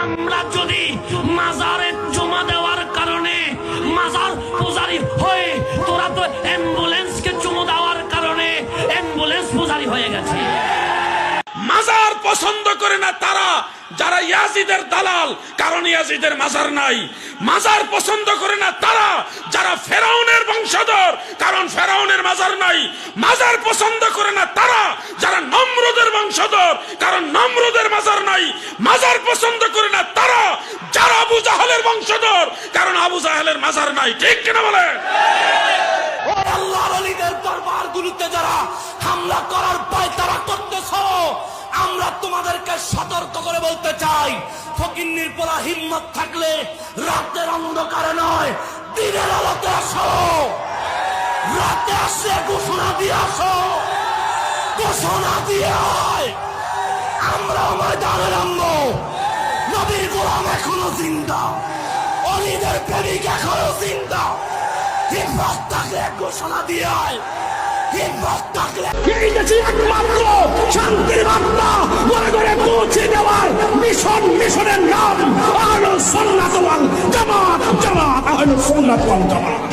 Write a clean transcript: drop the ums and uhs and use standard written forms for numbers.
আমরা যদি মাজারে জমা দেওয়ার কারণে মাজার পূজারি হয়ে, তোরা তো অ্যাম্বুলেন্সকে চুমু দেওয়ার কারণে অ্যাম্বুলেন্স পূজারি হয়ে গেছে। মাজার পছন্দ করে না তারা যারা ইয়াজিদের দালাল, কারণ ইয়াজিদের মাজার নাই। মাজার পছন্দ করে না তারা যারা ফেরাউনের বংশধর, কারণ ফেরাউনের মাজার নাই। মাজার পছন্দ করে না তারা যারা নমরুদের বংশধর, কারণ নমরুদের মাজার নাই। মাজার পছন্দ করে না তারা যারা আবু জাহেলের বংশধর, কারণ আবু জাহেলের মাজার নাই। ঠিক কিনা বলে? আল্লাহর ওলিদের দরবারগুলোতে যারা হামলা করার পায়তারা করতেছ, আমরা তোমাদেরকে সতর্ক করে বলতে চাই, ফকিন্নির পোলা হিম্মত থাকলে রাতের অন্ধকারে নয়, দিনের আলোতে আসো। রাতে আসে ঘোষণা দিয়ে আসো, ঘোষণা দিয়ে আমরা ময়দানে নামবো। নবীর গোলাম এখনো জিন্দা, অলিদের প্রেমিক এখনো জিন্দা। হিম্মত থাকলে ঘোষণা দিয়ে আয়, হিম্মত থাকলে। এই দেশে একমাত্র শান্তির বার্তা ঘরে ঘরে পৌঁছে দেওয়ার মিশনের নাম আহলুস সুন্নাত ওয়াল জামাত। আহলুস সুন্নাত ওয়াল জামাত।